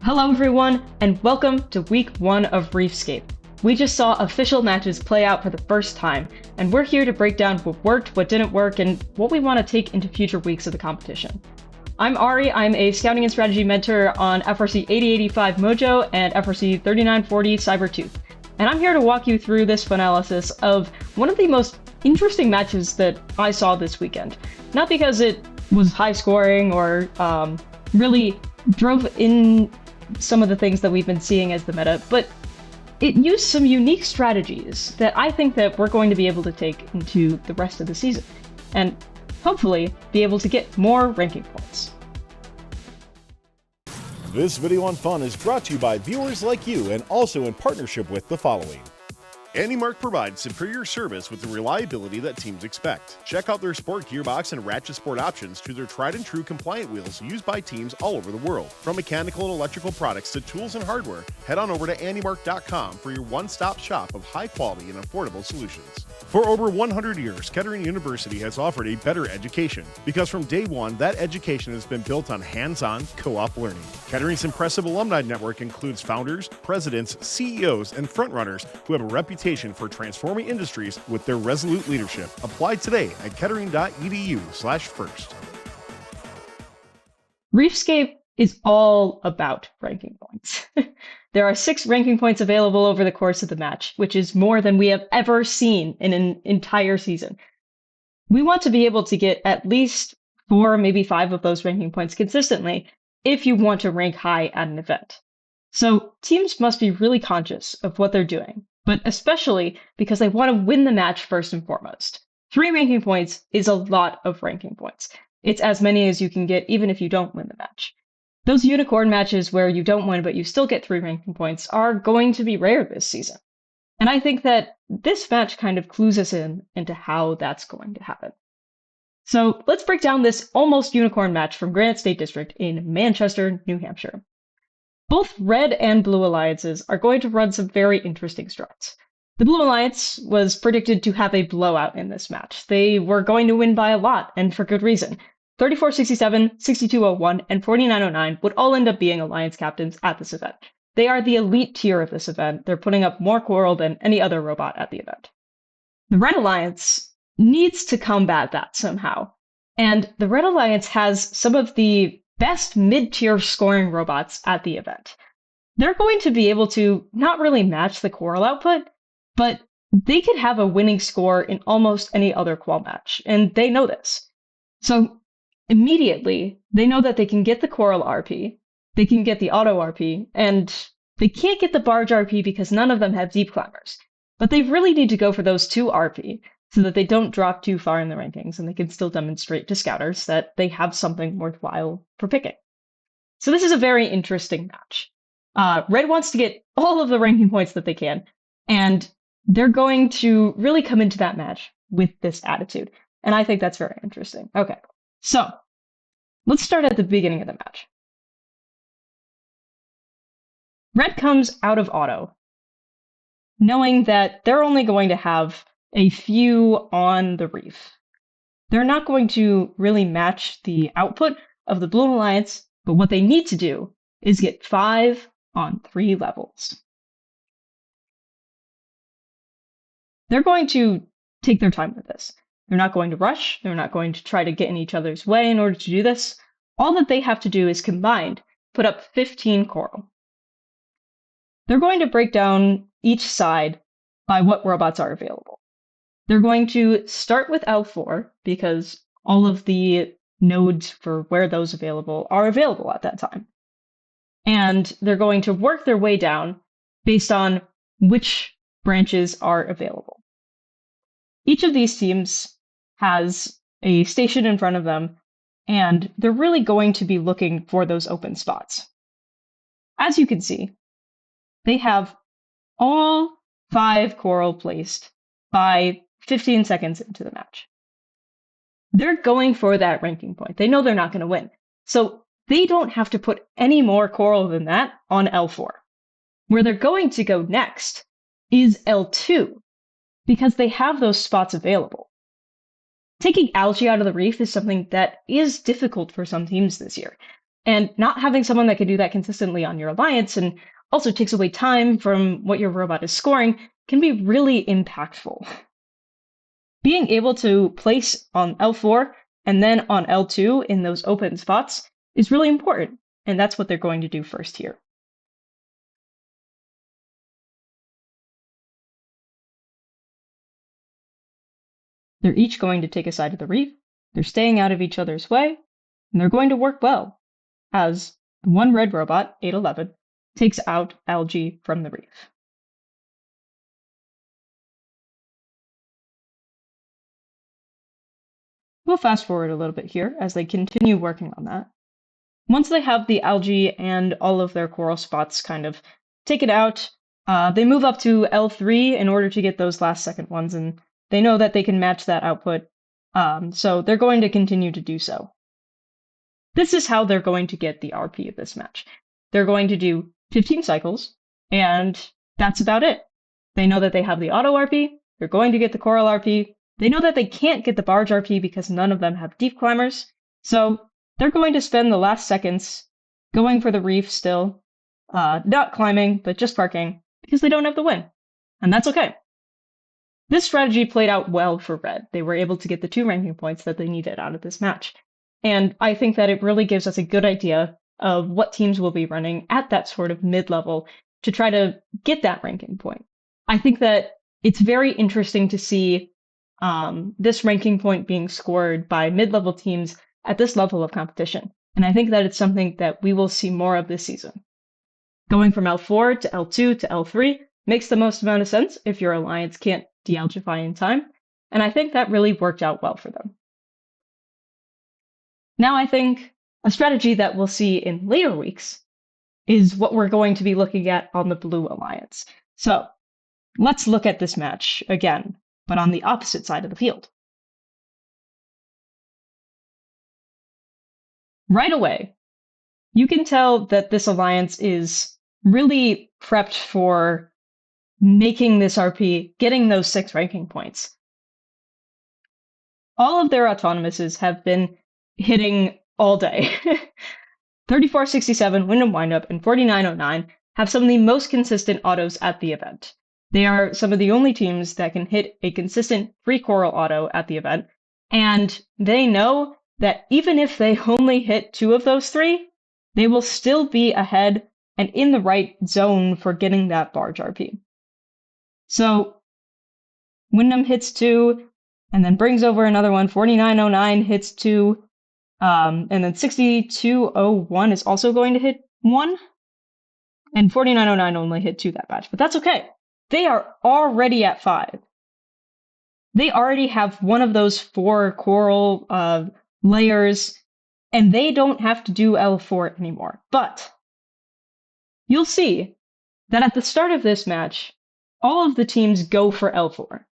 Hello everyone, and welcome to week 1 of REEFSCAPE. We just saw official matches play out for the first time, and we're here to break down what worked, what didn't work, and what we want to take into future weeks of the competition. I'm Ari, I'm a scouting and strategy mentor on FRC 8085 Mojo and FRC 3940 Cybertooth, and I'm here to walk you through this FUNalysis of one of the most interesting matches that I saw this weekend. Not because it was high scoring or really drove in some of the things that we've been seeing as the meta, but it used some unique strategies that I think that we're going to be able to take into the rest of the season, and hopefully be able to get more ranking points. This video on Fun is brought to you by viewers like you and also in partnership with the following. AndyMark provides superior service with the reliability that teams expect. Check out their sport gearbox and ratchet sport options to their tried and true compliant wheels used by teams all over the world. From mechanical and electrical products to tools and hardware, head on over to andymark.com for your one-stop shop of high quality and affordable solutions. For over 100 years, Kettering University has offered a better education because from day one, that education has been built on hands-on, co-op learning. Kettering's impressive alumni network includes founders, presidents, CEOs, and frontrunners who have a reputation for transforming industries with their resolute leadership. Apply today at kettering.edu/first. REEFSCAPE is all about ranking points. There are 6 ranking points available over the course of the match, which is more than we have ever seen in an entire season. We want to be able to get at least 4, maybe 5 of those ranking points consistently if you want to rank high at an event. So teams must be really conscious of what they're doing, but especially because they want to win the match first and foremost. 3 ranking points is a lot of ranking points. It's as many as you can get even if you don't win the match. Those unicorn matches where you don't win but you still get 3 ranking points are going to be rare this season. And I think that this match kind of clues us into how that's going to happen. So let's break down this almost unicorn match from Granite State District in Manchester, New Hampshire. Both red and blue alliances are going to run some very interesting strats. The blue alliance was predicted to have a blowout in this match. They were going to win by a lot, and for good reason. 3467, 6201, and 4909 would all end up being alliance captains at this event. They are the elite tier of this event. They're putting up more coral than any other robot at the event. The red alliance needs to combat that somehow. And the red alliance has some of the best mid-tier scoring robots at the event. They're going to be able to not really match the coral output, but they could have a winning score in almost any other qual match, and they know this. So immediately, they know that they can get the coral RP, they can get the auto RP, and they can't get the barge RP because none of them have deep climbers. But they really need to go for those 2 RP so that they don't drop too far in the rankings and they can still demonstrate to scouters that they have something worthwhile for picking. So this is a very interesting match. Red wants to get all of the ranking points that they can, and they're going to really come into that match with this attitude. And I think that's very interesting. Okay, so let's start at the beginning of the match. Red comes out of auto, knowing that they're only going to have a few on the reef. They're not going to really match the output of the Blue Alliance, but what they need to do is get 5 on 3 levels. They're going to take their time with this. They're not going to rush. They're not going to try to get in each other's way in order to do this. All that they have to do is combined put up 15 coral. They're going to break down each side by what robots are available. They're going to start with L4 because all of the nodes for where those available are available at that time. And they're going to work their way down based on which branches are available. Each of these teams has a station in front of them, and they're really going to be looking for those open spots. As you can see, they have all 5 coral placed by 15 seconds into the match. They're going for that ranking point. They know they're not going to win. So they don't have to put any more coral than that on L4. Where they're going to go next is L2, because they have those spots available. Taking algae out of the reef is something that is difficult for some teams this year. And not having someone that can do that consistently on your alliance and also takes away time from what your robot is scoring can be really impactful. Being able to place on L4 and then on L2 in those open spots is really important, and that's what they're going to do first here. They're each going to take a side of the reef, they're staying out of each other's way, and they're going to work well, as one red robot, 811, takes out algae from the reef. We'll fast forward a little bit here as they continue working on that. Once they have the algae and all of their coral spots kind of taken out, they move up to L3 in order to get those last second ones, and they know that they can match that output, so they're going to continue to do so. This is how they're going to get the RP of this match. They're going to do 15 cycles, and that's about it. They know that they have the auto RP, they're going to get the coral RP, they know that they can't get the barge RP because none of them have deep climbers, so they're going to spend the last seconds going for the reef still, not climbing, but just parking, because they don't have the win. And that's okay. This strategy played out well for Red. They were able to get the 2 ranking points that they needed out of this match. And I think that it really gives us a good idea of what teams will be running at that sort of mid-level to try to get that ranking point. I think that it's very interesting to see this ranking point being scored by mid-level teams at this level of competition. And I think that it's something that we will see more of this season. Going from L4 to L2 to L3 makes the most amount of sense if your alliance can't de-algify in time, and I think that really worked out well for them. Now I think a strategy that we'll see in later weeks is what we're going to be looking at on the Blue Alliance. So let's look at this match again, but on the opposite side of the field. Right away, you can tell that this alliance is really prepped for making this RP, getting those 6 ranking points. All of their autonomouses have been hitting all day. 3467, Wyndham Windup, and 4909 have some of the most consistent autos at the event. They are some of the only teams that can hit a consistent free coral auto at the event, and they know that even if they only hit 2 of those 3, they will still be ahead and in the right zone for getting that barge RP. So Wyndham hits 2, and then brings over another one. 4909 hits 2, and then 6201 is also going to hit 1, and 4909 only hit 2 that match, but that's okay. They are already at 5. They already have one of those 4 coral layers, and they don't have to do L4 anymore. But you'll see that at the start of this match, all of the teams go for L4.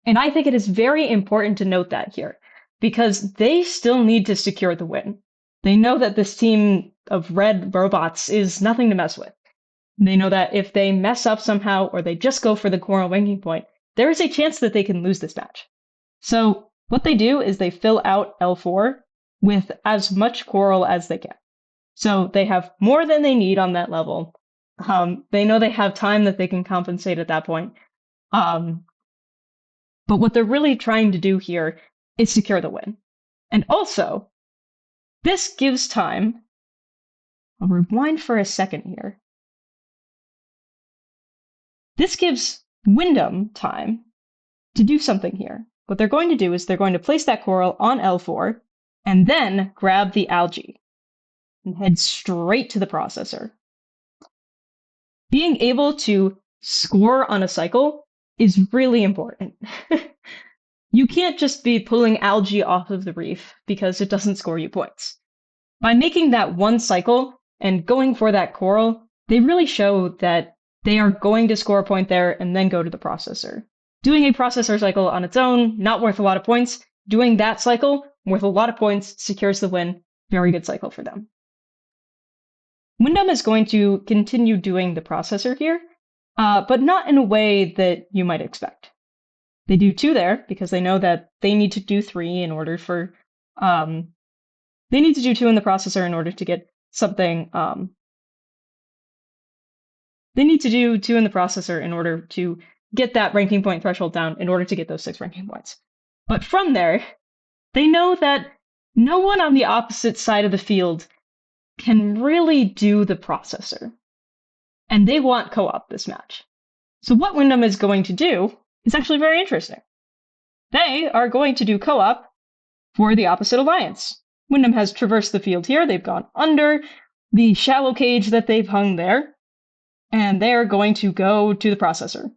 And I think it is very important to note that here, because they still need to secure the win. They know that this team of red robots is nothing to mess with. They know that if they mess up somehow or they just go for the coral ranking point, there is a chance that they can lose this match. So what they do is they fill out L4 with as much coral as they can. So they have more than they need on that level. They know they have time that they can compensate at that point. But what they're really trying to do here is secure the win. And also, this gives time. I'll rewind for a second here. This gives Wyndham time to do something here. What they're going to do is they're going to place that coral on L4 and then grab the algae and head straight to the processor. Being able to score on a cycle is really important. You can't just be pulling algae off of the reef because it doesn't score you points. By making that one cycle and going for that coral, they really show that they are going to score a point there and then go to the processor. Doing a processor cycle on its own, not worth a lot of points. Doing that cycle, worth a lot of points, secures the win. Very good cycle for them. Wyndham is going to continue doing the processor here, but not in a way that you might expect. They do 2 there because they know that they need to do 3 in order for they need to do 2 in the processor in order to get something they need to do in the processor in order to get that ranking point threshold down in order to get those 6 ranking points. But from there, they know that no one on the opposite side of the field can really do the processor. And they want co-op this match. So what Wyndham is going to do is actually very interesting. They are going to do co-op for the opposite alliance. Wyndham has traversed the field here. They've gone under the shallow cage that they've hung there, and they're going to go to the processor.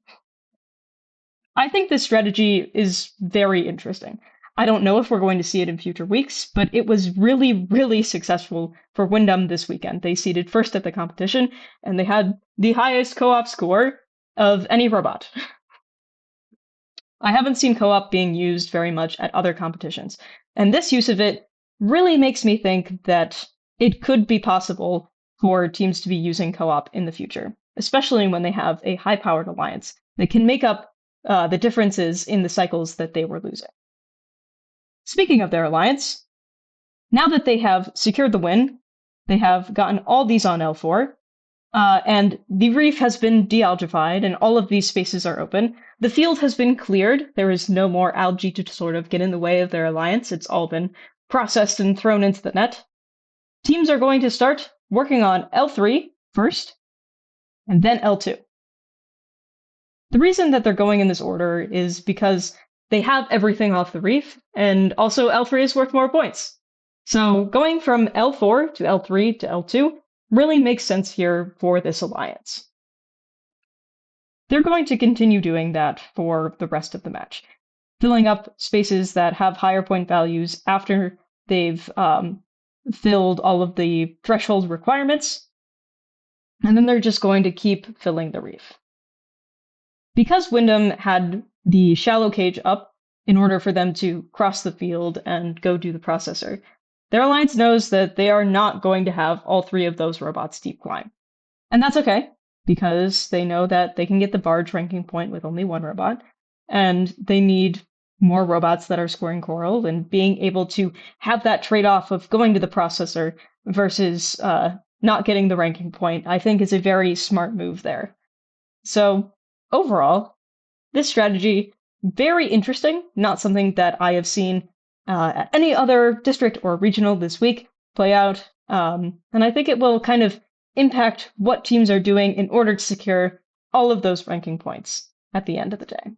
I think this strategy is very interesting. I don't know if we're going to see it in future weeks, but it was really, really successful for Wyndham this weekend. They seeded first at the competition, and they had the highest co-op score of any robot. I haven't seen co-op being used very much at other competitions, and this use of it really makes me think that it could be possible for teams to be using co-op in the future, especially when they have a high-powered alliance that can make up the differences in the cycles that they were losing. Speaking of their alliance, now that they have secured the win, they have gotten all these on L4, and the reef has been de-algified and all of these spaces are open. The field has been cleared. There is no more algae to sort of get in the way of their alliance. It's all been processed and thrown into the net. Teams are going to start working on L3 first, and then L2. The reason that they're going in this order is because they have everything off the reef, and also L3 is worth more points. So going from L4 to L3 to L2 really makes sense here for this alliance. They're going to continue doing that for the rest of the match, filling up spaces that have higher point values after they've filled all of the threshold requirements, and then they're just going to keep filling the reef. Because Wyndham had the shallow cage up in order for them to cross the field and go do the processor, their alliance knows that they are not going to have all 3 of those robots deep climb. And that's okay, because they know that they can get the barge ranking point with only 1 robot, and they need more robots that are scoring coral, and being able to have that trade-off of going to the processor versus not getting the ranking point, I think is a very smart move there. So overall, this strategy, very interesting, not something that I have seen at any other district or regional this week play out, and I think it will kind of impact what teams are doing in order to secure all of those ranking points at the end of the day.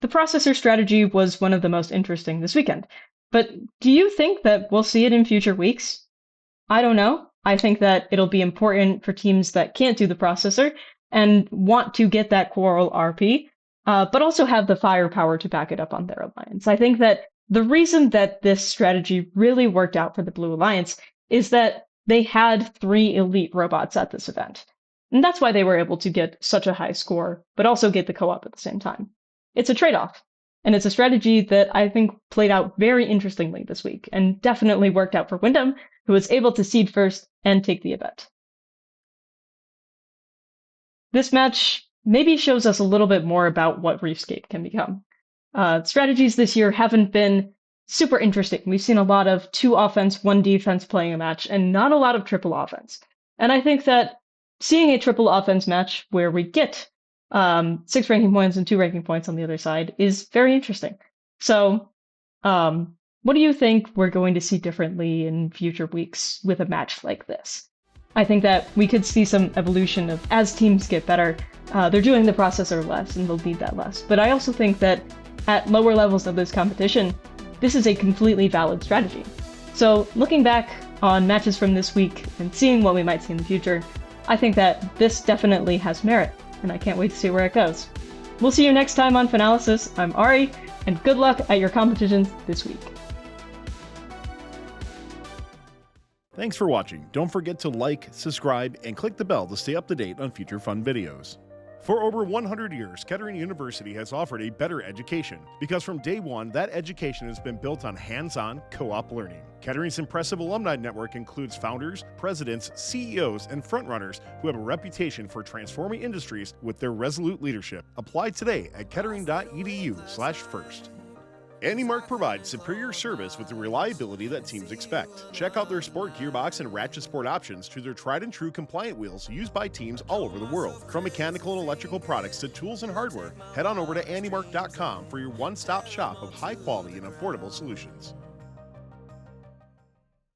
The processor strategy was one of the most interesting this weekend, but do you think that we'll see it in future weeks? I don't know. I think that it'll be important for teams that can't do the processor and want to get that coral RP, but also have the firepower to back it up on their alliance. I think that the reason that this strategy really worked out for the Blue Alliance is that they had 3 elite robots at this event. And that's why they were able to get such a high score, but also get the co-op at the same time. It's a trade-off, and it's a strategy that I think played out very interestingly this week, and definitely worked out for Wyndham, who was able to seed first and take the event. This match maybe shows us a little bit more about what REEFSCAPE can become. Strategies this year haven't been super interesting. We've seen a lot of 2 offense, 1 defense playing a match, and not a lot of triple offense. And I think that seeing a triple offense match where we get 6 ranking points and 2 ranking points on the other side is very interesting. So what do you think we're going to see differently in future weeks with a match like this? I think that we could see some evolution of, as teams get better, they're doing the processor less and they'll need that less. But I also think that at lower levels of this competition, this is a completely valid strategy. So looking back on matches from this week and seeing what we might see in the future, I think that this definitely has merit, and I can't wait to see where it goes. We'll see you next time on FUNalysis. I'm Ari, and good luck at your competitions this week. Thanks for watching. Don't forget to like, subscribe, and click the bell to stay up to date on future fun videos. For over 100 years, Kettering University has offered a better education because from day one, that education has been built on hands-on, co-op learning. Kettering's impressive alumni network includes founders, presidents, CEOs, and frontrunners who have a reputation for transforming industries with their resolute leadership. Apply today at kettering.edu/first. AndyMark provides superior service with the reliability that teams expect. Check out their sport gearbox and ratchet sport options to their tried and true compliant wheels used by teams all over the world. From mechanical and electrical products to tools and hardware, head on over to andymark.com for your one-stop shop of high quality and affordable solutions.